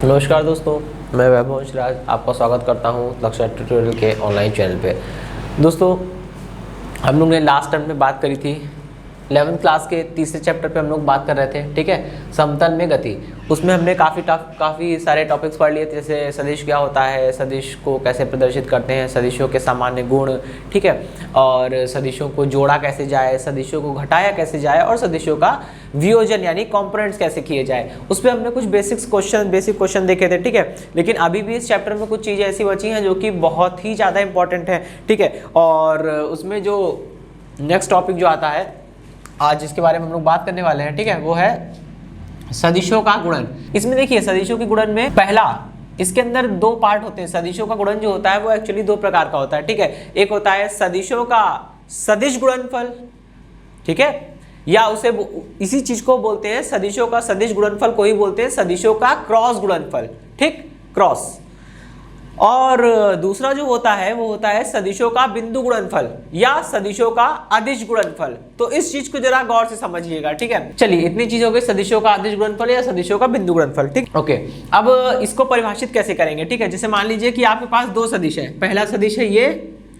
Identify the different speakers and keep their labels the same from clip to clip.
Speaker 1: नमस्कार दोस्तों, मैं वैभव अंशराज आपका स्वागत करता हूं लक्ष्य ट्यूटोरियल के ऑनलाइन चैनल पे। दोस्तों, हम लोग ने लास्ट टाइम में बात करी थी 11th क्लास के तीसरे चैप्टर पे हम लोग बात कर रहे थे, ठीक है, समतल में गति। उसमें हमने काफ़ी सारे टॉपिक्स पढ़ लिए थे, जैसे सदिश क्या होता है, सदिश को कैसे प्रदर्शित करते हैं, सदिशों के सामान्य गुण, ठीक है, और सदिशों को जोड़ा कैसे जाए, सदिशों को घटाया कैसे जाए, और सदिशों का वियोजन यानी कॉम्पोनेंट्स कैसे किए जाए। उस पर हमने कुछ बेसिक क्वेश्चन देखे थे, ठीक है। लेकिन अभी भी इस चैप्टर में कुछ चीज़ें ऐसी बची हैं जो कि बहुत ही ज़्यादा इंपॉर्टेंट है, ठीक है। और उसमें जो नेक्स्ट टॉपिक जो आता है आज जिसके बारे में हम लोग बात करने वाले हैं, ठीक है, वो है सदिशों का गुणन। इसमें देखिए, सदिशों के गुणन में पहला, इसके अंदर दो पार्ट होते हैं। सदिशों का गुणन जो होता है वो एक्चुअली दो प्रकार का होता है, ठीक है। एक होता है सदिशों का सदिश गुणनफल, ठीक है, या उसे इसी चीज को बोलते हैं, सदिशों का सदिश गुणनफल को ही बोलते हैं सदिशों का क्रॉस गुणनफल, ठीक, क्रॉस। और दूसरा जो होता है वो होता है सदिशों का बिंदु गुणनफल या सदिशों का अदिश गुणनफल। तो इस चीज को जरा गौर से समझिएगा, ठीक है। चलिए, इतनी चीज हो गई, सदिशों का अदिश गुणनफल या सदिशों का बिंदु गुणनफल, ठीक, ओके। अब इसको परिभाषित कैसे करेंगे, ठीक है। जैसे मान लीजिए कि आपके पास दो सदिश है, पहला सदिश है ये,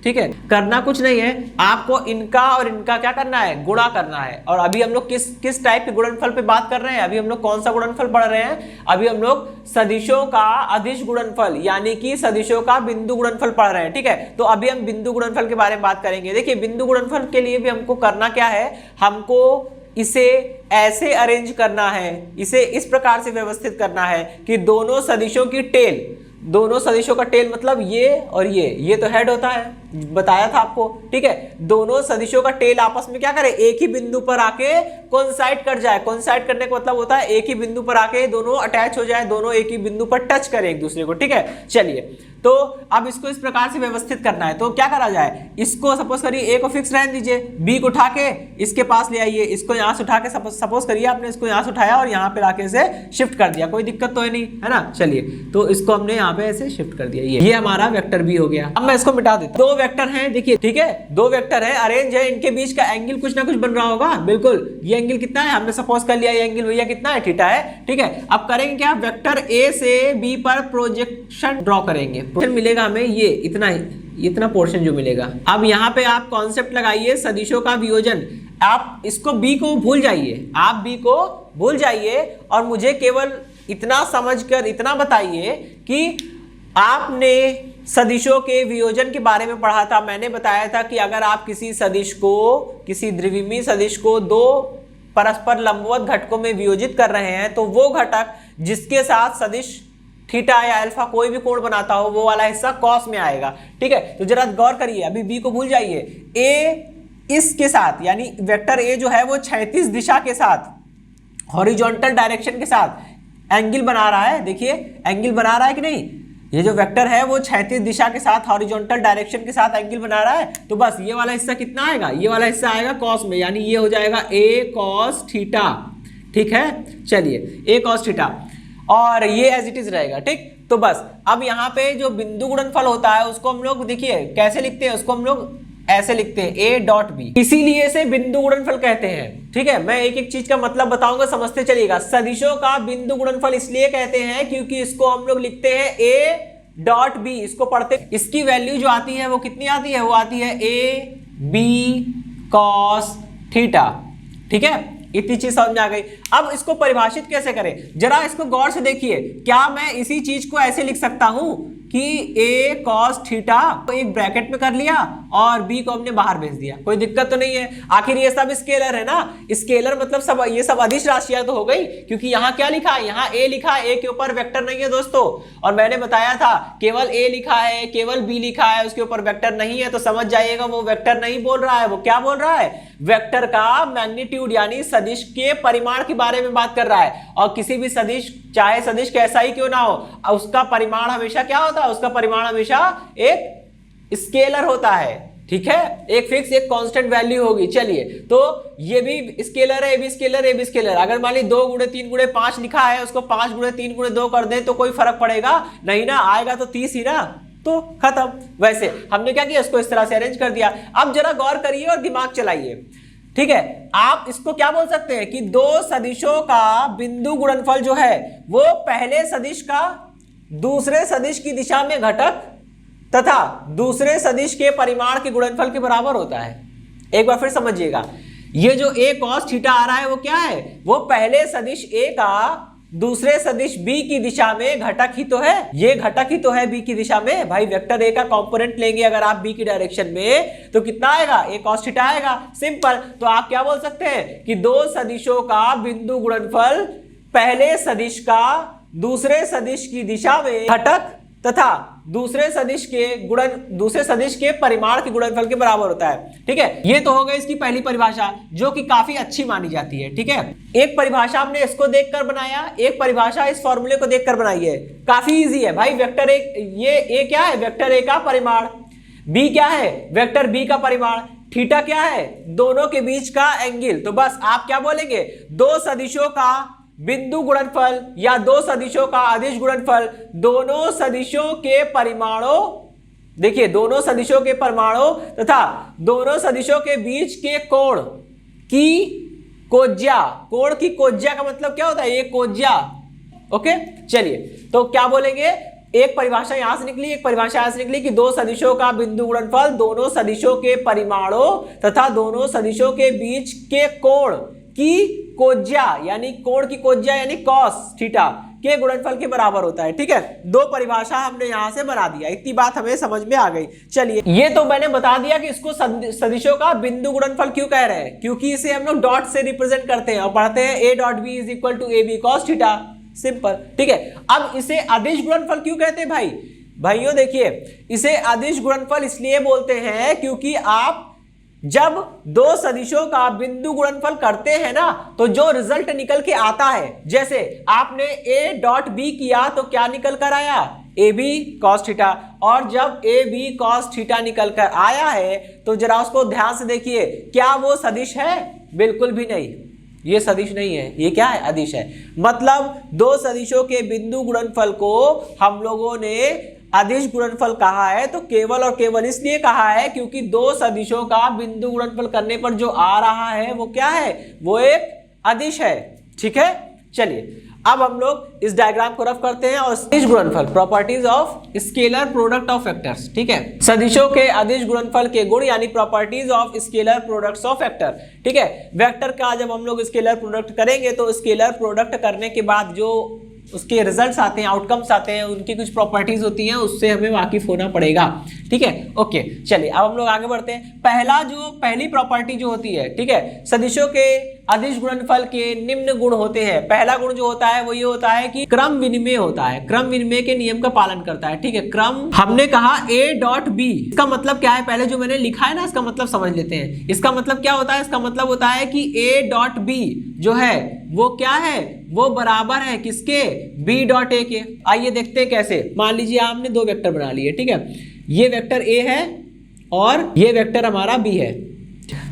Speaker 1: ठीक है, करना कुछ नहीं है, आपको इनका और इनका क्या करना है, गुणा करना है। और अभी हम लोग किस टाइप के गुणनफल पे बात कर रहे हैं, अभी हम लोग कौन सा गुणनफल पढ़ रहे हैं, अभी हम लोग सदिशों का अदिश गुणनफल यानी कि सदिशों का बिंदु गुणनफल पढ़ रहे हैं, ठीक है। तो अभी हम बिंदु गुणनफल के बारे में बात करेंगे। देखिए, बिंदु गुणनफल के लिए भी हमको करना क्या है, हमको इसे ऐसे अरेंज करना है, इसे इस प्रकार से व्यवस्थित करना है कि दोनों सदिशों की टेल, दोनों सदिशों का टेल मतलब ये और ये तो हेड होता है, बताया था आपको, ठीक है। दोनों सदिशों का टेल आपस में क्या करे, एक ही बिंदु पर आके कोइंसाइड कर जाए। कोइंसाइड करने का मतलब होता है एक ही बिंदु पर आके दोनों अटैच हो जाए, दोनों एक ही बिंदु पर टच करें एक दूसरे को, ठीक है। चलिए, तो अब इसको इस प्रकार से व्यवस्थित करना है, तो क्या करा जाए, इसको सपोज करिए ए को फिक्स रहने दीजिए, बी को उठा के इसके पास ले आइए, इसको यहाँ से उठा के सपोज करिए आपने इसको यहाँ से उठाया और यहाँ पे लाके से शिफ्ट कर दिया, कोई दिक्कत तो है नहीं, है ना। चलिए, तो इसको हमने यहाँ पे ऐसे शिफ्ट कर दिया, ये हमारा वेक्टर बी हो गया। अब मैं इसको मिटा देता हूँ। दो वेक्टर हैं, देखिए, ठीक है, दो वेक्टर है, अरेंज है, इनके बीच का एंगल कुछ ना कुछ बन रहा होगा, बिल्कुल। ये एंगल कितना है, हमने सपोज कर लिया, ये एंगल भैया कितना है, थीटा है, ठीक है। अब करेंगे क्या, वेक्टर ए से बी पर प्रोजेक्शन ड्रॉ करेंगे, मिलेगा हमें ये इतना पोर्शन जो मिलेगा। अब यहाँ पे आप कॉन्सेप्ट लगाइए सदिशों का वियोजन। आप इसको बी को भूल जाइए, आप बी को भूल जाइए और मुझे केवल इतना समझकर इतना बताइए कि आपने सदिशों के वियोजन के बारे में पढ़ा था। मैंने बताया था कि अगर आप किसी सदिश को, किसी द्विविमीय सदिश को दो परस्पर लंबवत घटकों में वियोजित कर रहे हैं, तो वो घटक जिसके साथ सदिश थीटा या अल्फा कोई भी कोण बनाता हो, वो वाला हिस्सा कॉस में आएगा, ठीक है। तो जरा गौर करिए, अभी बी को भूल जाइए, ए इसके साथ यानी वेक्टर ए जो है वो क्षैतिज दिशा के साथ, हॉरिजॉन्टल डायरेक्शन के साथ एंगल बना रहा है। देखिए, एंगल बना रहा है कि नहीं, ये जो वेक्टर है वो क्षैतिज दिशा के साथ हॉरिजॉन्टल डायरेक्शन के साथ एंगल बना रहा है। तो बस ये वाला हिस्सा कितना आएगा, ये वाला हिस्सा आएगा कॉस में, यानी ये हो जाएगा ए कॉस थीटा, ठीक है। चलिए, ए कॉस थीटा, और ये एज इट इज रहेगा, ठीक। तो बस अब यहाँ पे जो बिंदु गुणनफल होता है उसको हम लोग देखिए कैसे लिखते हैं, उसको हम लोग ऐसे लिखते हैं a डॉट बी, इसीलिए इसे बिंदु गुणनफल कहते हैं, ठीक है। मैं एक एक चीज का मतलब बताऊंगा, समझते चलिएगा। सदिशों का बिंदु गुणनफल इसलिए कहते हैं क्योंकि इसको हम लोग लिखते हैं a डॉट बी, इसको पढ़ते, इसकी वैल्यू जो आती है वो कितनी आती है, वो आती है a b cos थीटा, ठीक है। इतनी चीज समझ आ गई। अब इसको परिभाषित कैसे करें, जरा इसको गौर से देखिए। क्या मैं इसी चीज को ऐसे लिख सकता हूं कि a cos थीटा को एक ब्रैकेट में कर लिया और b को हमने बाहर भेज दिया, कोई दिक्कत तो नहीं है। आखिर ये सब स्केलर है ना, स्केलर मतलब सब, ये सब अदिश राशियां तो हो गई, क्योंकि यहाँ क्या लिखा है, यहाँ a लिखा है, a के ऊपर वेक्टर नहीं है दोस्तों। और मैंने बताया था केवल a लिखा है, केवल b लिखा है, उसके ऊपर वेक्टर नहीं है, तो समझ जाइएगा वो वेक्टर नहीं बोल रहा है, वो क्या बोल रहा है, वेक्टर का मैग्नीट्यूड यानी सदिश के परिमाण के बारे में बात कर रहा है। और किसी भी सदिश, चाहे सदिश कैसा ही क्यों ना हो, उसका परिमाण हमेशा क्या होता है, उसका परिमाण हमेशा एक स्केलर होता है, ठीक है, एक फिक्स, एक कांस्टेंट वैल्यू होगी। चलिए, तो ये भी स्केलर है, ये भी स्केलर है, ये भी स्केलर। अगर मान ली 2 गुणे 3 गुणे 5 लिखा है, उसको 5 गुणे 3 गुणे 2 कर दें तो कोई फर्क पड़ेगा नहीं ना, आएगा तो 30 ही ना, तो खत्म। वैसे हमने क्या किया, इसको इस तरह से अरेंज कर दिया। अब जरा गौर करिए और दिमाग चलाइए। ठीक है, आप इसको क्या बोल सकते हैं कि दो सदिशों का बिंदु गुणनफल जो है वो पहले सदिश का दूसरे सदिश की दिशा में घटक तथा दूसरे सदिश के परिमाण के गुणनफल के बराबर होता है। एक बार फिर समझिएगा, ये जो a cos थीटा आ रहा है वो क्या है, वो पहले सदिश a का दूसरे सदिश b की दिशा में घटक ही तो है, ये घटक ही तो है b की दिशा में। भाई वेक्टर a का कंपोनेंट लेंगे अगर आप b की डायरेक्शन में तो कितना आएगा, a cos थीटा आएगा, सिंपल। तो आप क्या बोल सकते हैं कि दो सदिशों का बिंदु गुणनफल पहले सदिश का दूसरे सदिश की दिशा में घटक तथा दूसरे सदिश के परिमाण के गुणनफल के बराबर होता है। ठीक है, ये तो हो गई इसकी पहली परिभाषा जो कि काफी अच्छी मानी जाती है। ठीक है, एक परिभाषा हमने इसको देखकर बनाया, एक परिभाषा इस फॉर्मूले को देखकर बनाई है, काफी इजी है भाई। वेक्टर ए क्या है, वेक्टर ए का परिमाण, बी क्या है, वेक्टर बी का परिमाण, थीटा क्या है, दोनों के बीच का एंगल। तो बस आप क्या बोलेंगे, दो सदिशों का बिंदु गुणनफल या दो सदिशों का अदिश गुणनफल, दोनों सदिशों के परिमाणों, देखिए दोनों सदिशों के परिमाणों तथा दोनों सदिशों के बीच के कोण की कोज्या, कोण की कोज्या का मतलब क्या होता है, ये कोज्या। ओके, चलिए तो क्या बोलेंगे, एक परिभाषा यहां से निकली, एक परिभाषा यहां से निकली कि दो सदिशों का बिंदु गुणनफल दोनों सदिशों के परिमाणों तथा दोनों सदिशों के बीच के कोण की कोज्या, यानी कोण की कोज्या यानी कॉस थीटा के गुणनफल के बराबर होता है। ठीक है, दो परिभाषा हमने यहां से बना दिया, इतनी बात हमें समझ में आ गई। चलिए, ये तो मैंने बता दिया कि इसको सदिशों का बिंदु गुणनफल क्यों कह रहे हैं, क्योंकि इसे हम लोग डॉट से रिप्रेजेंट करते हैं और पढ़ते हैं a dot b is equal to ab cos theta, simple. ठीक है, अब इसे अदिश गुणनफल क्यों कहते हैं भाइयों, देखिए इसे अदिश गुणनफल इसलिए बोलते हैं क्योंकि आप जब दो सदिशों का बिंदु गुणनफल करते हैं ना तो जो रिजल्ट निकल के आता है, जैसे आपने a डॉट b किया तो क्या निकल कर आया, ab cos थीटा, और जब ab cos थीटा निकल कर आया है तो जरा उसको ध्यान से देखिए, क्या वो सदिश है, बिल्कुल भी नहीं, ये सदिश नहीं है, ये क्या है, अदिश है। मतलब दो सदिशों के बिंदु गुणनफल को हम लोगों ने अदिश गुणनफल कहा है, तो केवल और केवल इसलिए कहा है क्योंकि दो सदिशों का बिंदु गुणनफल करने पर जो आ रहा है वो क्या है, वो एक अदिश है। ठीक है, चलिए अब हम लोग इस डायग्राम को रफ करते हैं और अदिश गुणनफल, properties of scalar product of vectors. ठीक है, सदिशों के अदिश गुणनफल के गुण यानी properties of scalar products of vector. ठीक है, वेक्टर का जब हम लोग स्केलर प्रोडक्ट करेंगे तो स्केलर प्रोडक्ट करने के बाद जो उसके रिजल्ट्स आते हैं, आउटकम्स आते हैं, उनकी कुछ प्रॉपर्टीज होती हैं, उससे हमें वाकिफ होना पड़ेगा। ठीक है, ओके, चलिए अब हम लोग आगे बढ़ते हैं। पहली प्रॉपर्टी जो होती है, ठीक है, सदिशों के अदिश गुणनफल के निम्न गुण होते हैं। पहला गुण जो होता है वो ये होता है कि क्रम विनिमय होता है, क्रम विनिमय के नियम का पालन करता है। ठीक है, क्रम, हमने कहा a डॉट b, इसका मतलब क्या है, पहले जो मैंने लिखा है ना इसका मतलब समझ लेते हैं। इसका मतलब क्या होता है, इसका मतलब होता है कि a डॉट b जो है वो क्या है, वो बराबर है किसके, b डॉट a के। आइए देखते हैं कैसे। मान लीजिए आपने दो वेक्टर बना लिए, ठीक है, ये वेक्टर a है और ये वेक्टर हमारा b है।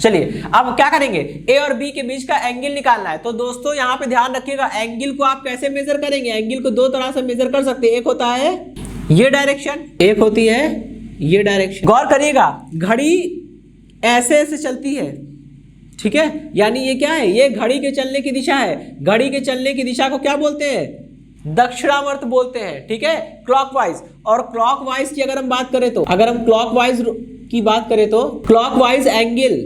Speaker 1: चलिए अब क्या करेंगे, a और b के बीच का एंगल निकालना है। तो दोस्तों यहाँ पे ध्यान रखिएगा, एंगल को आप कैसे मेजर करेंगे, एंगल को दो तरह से मेजर कर सकते हैं। एक होता है ये डायरेक्शन, एक होती है ये डायरेक्शन। गौर करिएगा, घड़ी ऐसे ऐसे चलती है, ठीक है, यानी ये क्या है, ये घड़ी के चलने की दिशा है। घड़ी के चलने की दिशा को क्या बोलते हैं, दक्षिणावर्त बोलते हैं। ठीक है, क्लॉकवाइज। और क्लॉकवाइज की अगर हम बात करें तो, अगर हम क्लॉकवाइज की बात करें तो क्लॉकवाइज एंगल,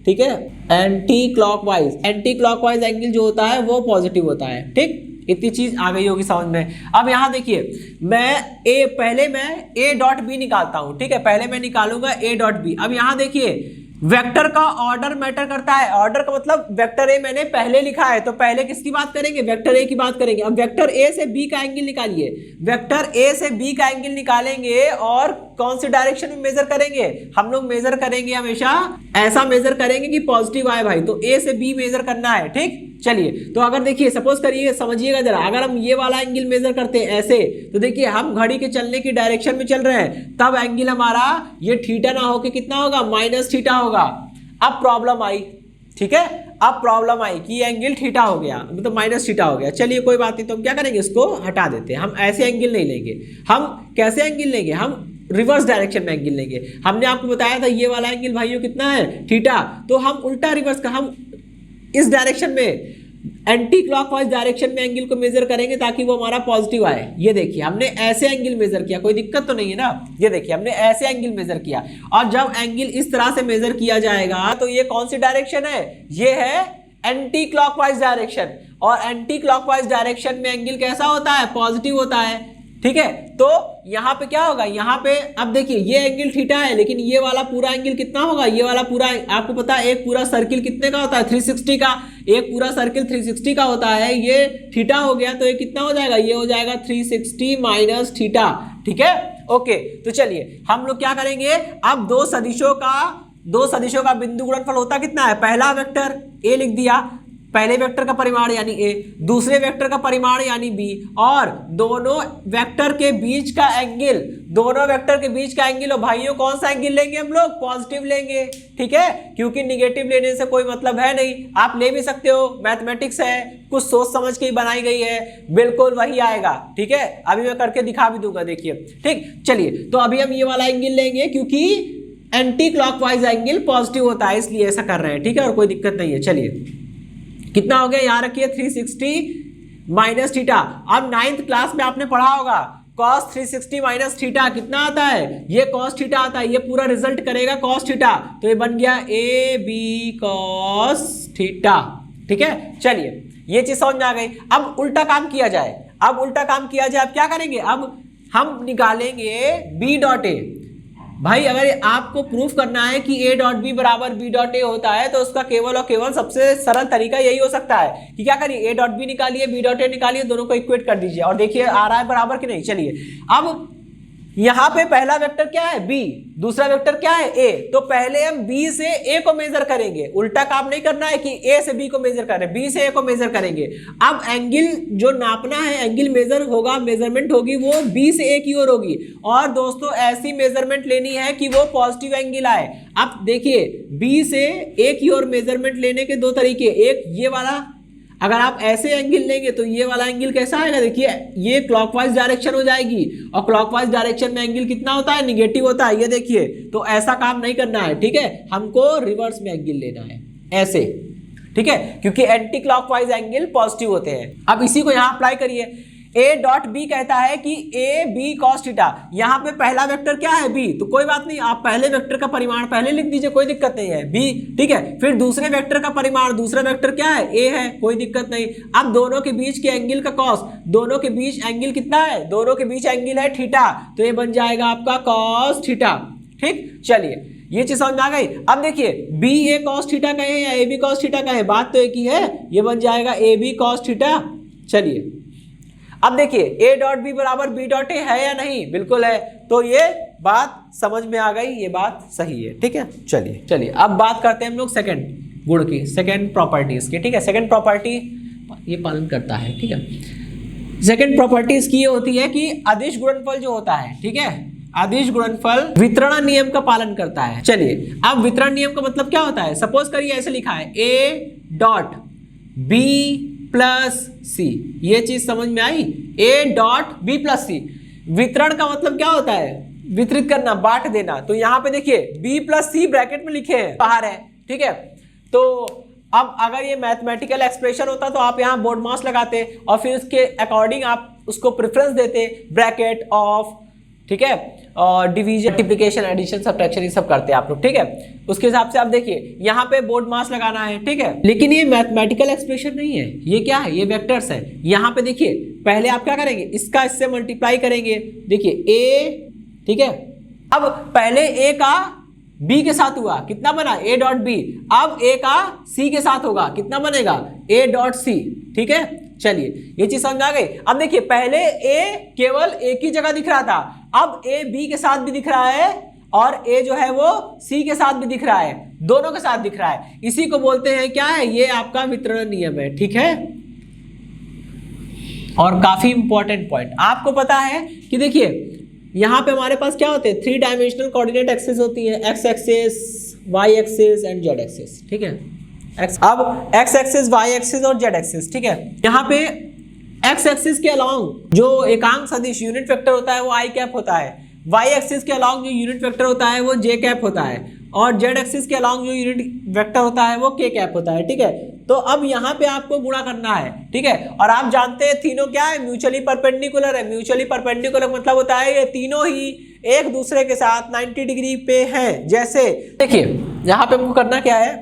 Speaker 1: ठीक है, एंटी क्लॉकवाइज एंगल जो होता है वो पॉजिटिव होता है। ठीक, इतनी चीज आ गई होगी समझ में। अब यहाँ देखिए, पहले मैं a डॉट बी निकालता हूँ। ठीक है, पहले मैं निकालूंगा a डॉट बी। अब यहाँ देखिए, वेक्टर का ऑर्डर मैटर करता है। ऑर्डर का मतलब वेक्टर ए मैंने पहले लिखा है तो पहले किसकी बात करेंगे, वेक्टर ए की बात करेंगे। अब वेक्टर ए से बी का एंगल निकालिए, वेक्टर ए से बी का एंगल निकालेंगे और कौन सी डायरेक्शन में मेजर करेंगे, हम लोग मेजर करेंगे हमेशा ऐसा मेजर करेंगे कि पॉजिटिव आए भाई। तो ए से बी मेजर करना है। ठीक, चलिए तो अगर देखिए, सपोज करिए, समझिएगा जरा, अगर हम ये वाला एंगल मेजर करते हैं ऐसे, तो देखिए हम घड़ी के चलने की डायरेक्शन में चल रहे हैं, तब एंगल हमारा ये थीटा ना होके कितना होगा, माइनस थीटा होगा। अब प्रॉब्लम आई, ठीक है, अब प्रॉब्लम आई कि एंगल थीटा हो गया, मतलब माइनस थीटा हो गया। चलिए कोई बात नहीं, तो हम क्या करेंगे, इसको हटा देते हैं। हम ऐसे एंगल नहीं लेंगे, हम कैसे एंगल लेंगे, हम रिवर्स डायरेक्शन में एंगल लेंगे। हमने आपको बताया था ये वाला एंगल भाइयों कितना है, थीटा, तो हम उल्टा रिवर्स का, हम इस डायरेक्शन में एंटी क्लॉकवाइज डायरेक्शन में एंगल को मेजर करेंगे ताकि वो हमारा पॉजिटिव आए। ये देखिए हमने ऐसे एंगल मेजर किया, कोई दिक्कत तो नहीं है ना। ये देखिए हमने ऐसे एंगल मेजर किया, और जब एंगल इस तरह से मेजर किया जाएगा तो ये कौन सी डायरेक्शन है, ये है एंटी क्लॉकवाइज डायरेक्शन, और एंटी क्लॉकवाइज डायरेक्शन में एंगल कैसा होता है, पॉजिटिव होता है, ठीक है। तो यहां पे क्या होगा, यहां पे अब देखिए ये एंगल थीटा है, लेकिन ये वाला पूरा एंगल कितना होगा, ये वाला पूरा, आपको पता है एक पूरा सर्किल कितने का होता है, 360 का, एक पूरा सर्किल 360 का होता है, ये थीटा हो गया तो ये कितना हो जाएगा, ये हो जाएगा 360 माइनस थीटा, ठीक है। ओके, तो चलिए हम लोग क्या करेंगे, अब दो सदिशों का बिंदु गुणनफल होता कितना है, पहला वेक्टर ए लिख दिया, पहले वेक्टर का परिमाण यानी ए, दूसरे वेक्टर का परिमाण यानी बी, और दोनों वेक्टर के बीच का एंगल, दोनों वेक्टर के बीच का एंगल, और भाइयों कौन सा एंगल लेंगे हम लोग, पॉजिटिव लेंगे, ठीक है, क्योंकि निगेटिव लेने से कोई मतलब है नहीं। आप ले भी सकते हो, मैथमेटिक्स है, कुछ सोच समझ के ही बनाई गई है, बिल्कुल वही आएगा, ठीक है। अभी मैं करके दिखा भी दूंगा, देखिए, ठीक। चलिए तो अभी हम ये वाला एंगल लेंगे क्योंकि एंटी क्लॉकवाइज एंगल पॉजिटिव होता है, इसलिए ऐसा कर रहे हैं, ठीक है, और कोई दिक्कत नहीं है। चलिए कितना हो गया, यहां रखिए 360 माइनस थीटा। अब 9th क्लास में आपने पढ़ा होगा cos 360 माइनस थीटा कितना आता है, ये cos थीटा आता है, ये पूरा रिजल्ट करेगा cos थीटा, तो ये बन गया ए बी cos थीटा, ठीक है। चलिए ये चीज समझ में आ गई। अब उल्टा काम किया जाए, अब क्या करेंगे, अब हम निकालेंगे बी डॉट ए। भाई अगर आपको प्रूफ करना है कि ए डॉट बी बराबर बी डॉट ए होता है तो उसका केवल और केवल सबसे सरल तरीका यही हो सकता है कि क्या करिए, ए डॉट बी निकालिए, बी डॉट ए निकालिए, दोनों को इक्वेट कर दीजिए और देखिए आ रहा है बराबर कि नहीं। चलिए अब यहां पे पहला वेक्टर क्या है, बी, दूसरा वेक्टर क्या है, ए, तो पहले हम बी से ए को मेजर करेंगे, उल्टा काम नहीं करना है कि ए से बी को मेजर कर रहे हैं, बी से ए को मेजर करेंगे। अब एंगल जो नापना है, एंगल मेजर होगा, मेजरमेंट होगी वो बी से ए की ओर होगी, और दोस्तों ऐसी मेजरमेंट लेनी है कि वो पॉजिटिव एंगल आए। अब देखिए बी से ए की ओर मेजरमेंट लेने के दो तरीके, एक ये वाला, अगर आप ऐसे एंगल लेंगे तो ये वाला एंगल कैसा आएगा, देखिए ये क्लॉकवाइज डायरेक्शन हो जाएगी, और क्लॉकवाइज डायरेक्शन में एंगल कितना होता है, निगेटिव होता है, ये देखिए। तो ऐसा काम नहीं करना है, ठीक है, हमको रिवर्स में एंगल लेना है, ऐसे, ठीक है, क्योंकि एंटी क्लॉकवाइज एंगल पॉजिटिव होते हैं। अब इसी को यहां अप्लाई करिए, ए डॉट बी कहता है कि ए बी कॉस थीटा, यहां पे पहला वेक्टर क्या है, बी, तो कोई बात नहीं, आप पहले वेक्टर का परिमाण पहले लिख दीजिए, कोई दिक्कत नहीं है, बी, ठीक है। फिर दूसरे वेक्टर का परिमाण, दूसरा वेक्टर क्या है, ए है, कोई दिक्कत नहीं। अब दोनों के बीच के एंगल का कॉस, दोनों के बीच एंगल कितना है, दोनों के बीच एंगल है थीटा, तो ये बन जाएगा आपका कॉस थीटा, ठीक। चलिए ये चीज समझ में आ गई। अब देखिए बी ए कॉस थीटा का है या ए बी कॉस थीटा का है, बात तो एक ही है, ये बन जाएगा ए बी कॉस थीटा। चलिए अब देखिए ए डॉट बी बराबर बी डॉट ए है या नहीं, बिल्कुल है, तो ये बात समझ में आ गई, ये बात सही है, ठीक है। चलिए अब बात करते हैं हम लोग सेकंड गुण की, सेकंड प्रॉपर्टीज की, ठीक है। सेकंड प्रॉपर्टी ये पालन करता है, ठीक है। सेकंड प्रॉपर्टीज की ये होती है कि अदिश गुणनफल जो होता है, ठीक है, अदिश गुणनफल वितरण नियम का पालन करता है। चलिए अब वितरण नियम का मतलब क्या होता है, सपोज करिए ऐसे लिखा है ए डॉट बी प्लस सी, ये चीज समझ में आई, ए डॉट बी प्लस सी। वितरण का मतलब क्या होता है, वितरित करना, बांट देना। तो यहां पे देखिए बी प्लस सी ब्रैकेट में लिखे हैं, बाहर है, ठीक है। तो अब अगर ये मैथमेटिकल एक्सप्रेशन होता तो आप यहाँ बोर्ड मास लगाते और फिर उसके अकॉर्डिंग आप उसको प्रेफरेंस देते, ब्रैकेट ऑफ, ठीक है, और डिवीजन, मल्टीप्लिकेशन, एडिशन, सब्ट्रैक्शन, ये सब करते हैं आप लोग, ठीक है। उसके हिसाब से आप देखिए यहाँ पे बोर्ड मास लगाना है, ठीक है। लेकिन ये मैथमेटिकल एक्सप्रेशन नहीं है, ये क्या है, ये वेक्टर्स है। यहाँ पे देखिए पहले आप क्या करेंगे, इसका इससे मल्टीप्लाई करेंगे, देखिए ए, ठीक है। अब पहले ए का बी के साथ हुआ, कितना बना, ए डॉट बी। अब ए का सी के साथ होगा, कितना बनेगा, ए डॉट सी, ठीक है। चलिए ये चीज समझ आ गई। अब देखिए पहले ए केवल एक ही जगह दिख रहा था, अब ए बी के साथ भी दिख रहा है और ए जो है वो सी के साथ भी दिख रहा है, दोनों के साथ दिख रहा है। इसी को बोलते हैं क्या है, ये आपका वितरण नियम है, ठीक है। और काफी इंपॉर्टेंट पॉइंट आपको पता है कि देखिए यहां पे हमारे पास क्या होते हैं, 3 डायमेंशनल कोऑर्डिनेट एक्सिस होती है, x axis, y axis and z axis, ठीक है। अब एक्स एक्सिस, वाई एक्सिस और जेड एक्सिस, ठीक है। यहाँ पे एक्स एक्सिस के अलॉन्ग जो एकांक सदिश यूनिट वेक्टर होता है वो आई कैप होता है, वाई एक्सिस के अलॉन्ग जो यूनिट वेक्टर होता है वो जे कैप होता है, और जेड एक्सिस के अलॉन्ग जो यूनिट वेक्टर होता है वो के कैप होता है। ठीक है, तो अब यहाँ पे आपको गुणा करना है। ठीक है, और आप जानते हैं तीनों क्या है, म्यूचुअली परपेंडिकुलर है। म्यूचुअली परपेंडिकुलर मतलब होता है ये तीनों ही एक दूसरे के साथ 90 डिग्री पे हैं। जैसे देखिए यहाँ पे हमको करना क्या है,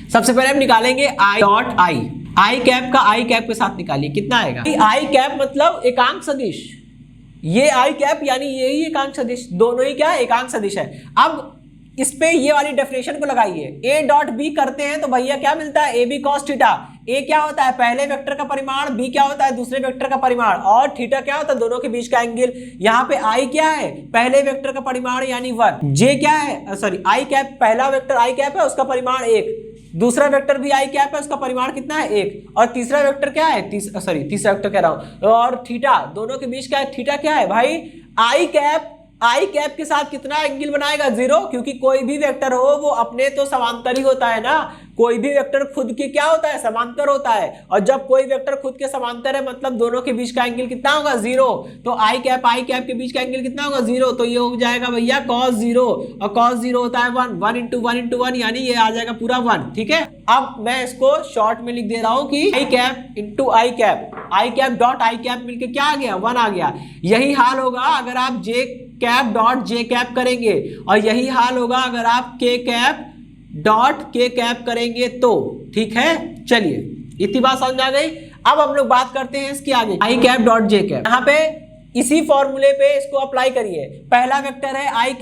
Speaker 1: सबसे पहले हम निकालेंगे आई डॉट आई कैप का आई कैप के साथ निकालिए, कितना आएगा। आई कैप मतलब एकांक सदिश, ये आई कैप यानी यही एकांक सदिश, दोनों ही क्या है, एकांक सदिश है। अब इस पे ये वाली डेफिनेशन को लगाइए, ए डॉट बी करते हैं तो भैया क्या मिलता है, ए बी कॉस थीटा। ए क्या होता है, पहले वेक्टर का परिमाण, बी क्या होता है, दूसरे वेक्टर का परिमाण, और थीटा क्या होता है, दोनों के बीच का एंगल। यहाँ पे आई क्या है, पहले वेक्टर का परिमाण यानी 1, जे क्या है, सॉरी आई कैप, पहला वेक्टर आई कैप है उसका परिमाण 1, दूसरा वेक्टर भी आई कैप है उसका परिमाण कितना है 1, और तीसरा वेक्टर क्या है, तीसरा वेक्टर कह रहा हूं, और थीटा, दोनों के बीच का थीटा क्या है भाई, आई कैप के साथ कितना एंगल बनाएगा 0, क्योंकि कोई भी वेक्टर हो वो अपने तो समांतर ही होता है ना, कोई भी वेक्टर खुद के क्या होता है, समांतर होता है, और जब कोई वेक्टर खुद के समांतर है मतलब दोनों के बीच का एंगल कितना होगा 0, तो आई कैप के बीच का एंगल कितना होगा 0, तो ये हो जाएगा भैया cos 0, और cos 0 होता है 1 इंटू 1 यानी ये आ जाएगा पूरा 1। ठीक है, अब मैं इसको शॉर्ट में लिख दे रहा हूं कि i cap into i cap dot i cap मिलकर क्या आ गया, 1 आ गया। यही हाल होगा अगर आप जे कैप डॉट जे कैप करेंगे, और यही हाल होगा अगर आप के कैप डॉट के कैप करेंगे तो। ठीक है, चलिए इतनी बात समझ आ गई। अब हम लोग बात करते हैं इसके आगे, आई कैप डॉट जे कैप। यहाँ पे इसी फॉर्मूले पे इसको अप्लाई करिए। पहला वेक्टर है आई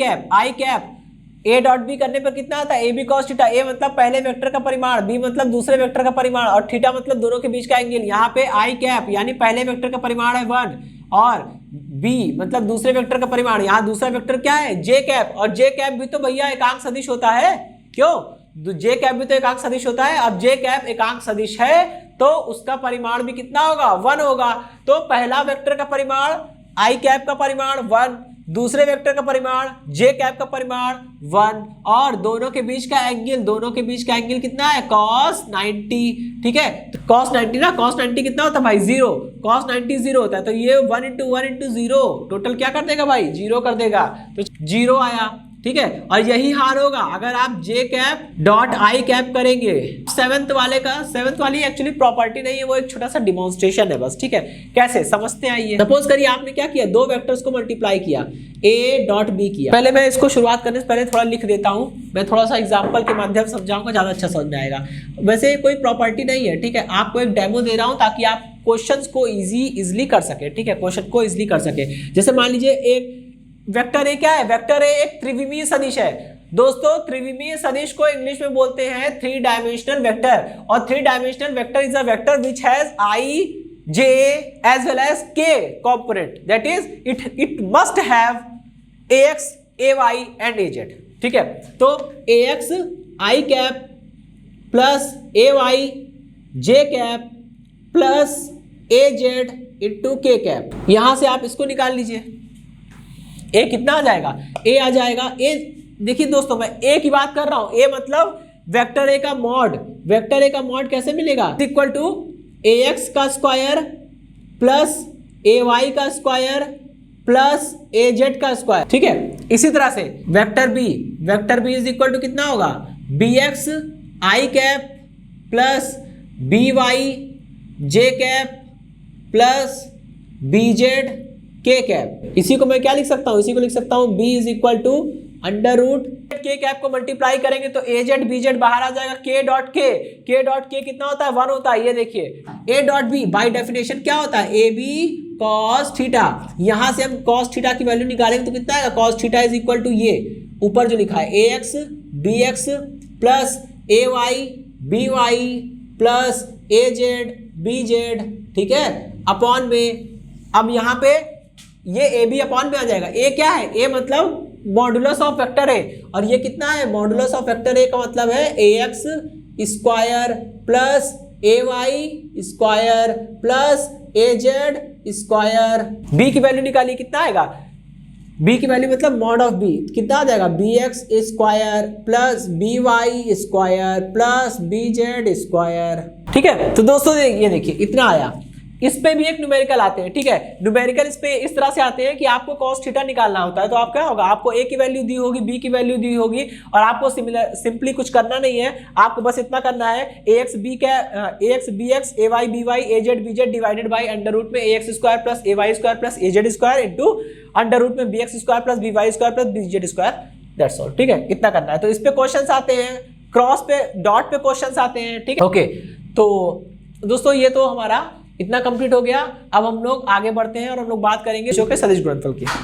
Speaker 1: कैप ए डॉट बी करने पर कितना आता है, ए बी कॉस थीटा। ए मतलब पहले वेक्टर का परिमाण, बी मतलब दूसरे वेक्टर का परिमाण, और थीटा मतलब दोनों के बीच का एंगल। यहाँ पे आई कैप यानी पहले वेक्टर का परिमाण है 1, और बी मतलब दूसरे वेक्टर का परिमाण, यहाँ दूसरा वेक्टर क्या है जे कैप, और जे कैप भी तो भैया एकांक सदिश होता है, क्यों, जे कैप भी तो एकांक सदिश होता है। अब जे कैप एकांक सदिश है तो उसका परिमाण भी कितना होगा, 1 होगा। तो पहला वेक्टर का परिमाण आई कैप का परिमाण 1, दूसरे वेक्टर का परिमाण जे कैप का परिमाण 1, और दोनों के बीच का एंगल कितना है, cos 90। ठीक है, तो cos 90 ना, cos 90 कितना होता है भाई 0, cos 90 0 होता है, तो ये 1 इंटू 0 टोटल क्या कर देगा भाई, 0 कर देगा, तो 0 आया। ठीक है, और यही हाल होगा अगर आप जे कैप डॉट आई कैप करेंगे। सेवंथ वाली एक्चुअली प्रॉपर्टी नहीं है, वो एक छोटा सा डिमॉन्स्ट्रेशन है बस। ठीक है, कैसे समझते आइए। सपोज करिए आपने क्या किया, दो वेक्टर्स को मल्टीप्लाई किया, ए डॉट बी किया। पहले मैं इसको शुरुआत करने से पहले थोड़ा लिख देता हूं, मैं थोड़ा सा एग्जांपल के माध्यम से समझाऊंगा, ज्यादा अच्छा समझ में आएगा। वैसे कोई प्रॉपर्टी नहीं है, ठीक है, आपको एक डेमो दे रहा हूं ताकि आप क्वेश्चंस को इजीली कर सके। ठीक है, क्वेश्चन को इजीली कर सके। जैसे मान लीजिए एक वेक्टर ए क्या है, वेक्टर ए एक त्रिविमीय सदिश है। दोस्तों त्रिविमीय सदिश को इंग्लिश में बोलते हैं 3 डायमेंशनल वेक्टर, और 3 dimensional vector is a vector which has i, j as well as k component, that is it must have ax, ay and az। ठीक है, तो ax i cap plus ay j cap plus az into k cap. यहां से आप इसको निकाल लीजिए, ए कितना आ जाएगा, ए आ जाएगा। ए देखिए दोस्तों मैं ए की बात कर रहा हूं, ए मतलब वेक्टर ए का मॉड। वेक्टर ए का मॉड कैसे मिलेगा, इक्वल टू ए एक्स का स्क्वायर प्लस ए वाई का स्क्वायर प्लस ए जेड का स्क्वायर। ठीक है, इसी तरह से vector b is equal to कितना होगा, b x i cap plus b y j cap plus b z के कैप। इसी को मैं क्या लिख सकता हूं, इसी को लिख सकता हूं b is equal to under root के कैप को मल्टीप्लाई करेंगे तो ए जेड बी जेड बाहर आ जाएगा, के डॉट के कितना होता है 1 होता है। ये देखिए a dot b by definition क्या होता है, ए बी कॉस थीटा। यहां से हम कॉस थीटा की वैल्यू निकालेंगे तो कितना आएगा, cos theta is equal to ये ऊपर जो लिखा है a x b x plus a y b y plus a z b z. ठीक है, अपॉन में अब यहाँ पे ये ए बी अपॉन में आ जाएगा। ए क्या है, ए मतलब मॉडुलस ऑफ वेक्टर ए, और ये कितना है, मॉडुलस ऑफ वेक्टर ए का मतलब है a x square plus a Y square plus a Z square. B की वैल्यू निकालिए, कितना आएगा, बी की वैल्यू मतलब मॉड ऑफ बी कितना आ जाएगा, b x square plus b y square plus b z square. ठीक है, तो दोस्तों ये देखिए इतना आया। इस पे भी एक न्यूमेरिकल आते हैं, ठीक है। न्यूमेरिकल इस पे इस तरह से आते हैं कि आपको cos थीटा निकालना होता है, तो आप क्या होगा, आपको a की वैल्यू दी होगी, b की वैल्यू दी होगी, और आपको सिंपली कुछ करना नहीं है, आपको बस इतना करना है ax bx ay by az bz divided by under root में ax square plus ay square plus az square into under root में bx square plus by square plus bz square, that's all, ठीक है। इतना करना है। तो इस पे क्वेश्चंस आते हैं, क्रॉस पे डॉट पे क्वेश्चंस आते हैं, ठीक है। ओके, तो दोस्तों ये तो हमारा इतना कंप्लीट हो गया। अब हम लोग आगे बढ़ते हैं और हम लोग बात करेंगे जो कि सदिश गुणनफल की।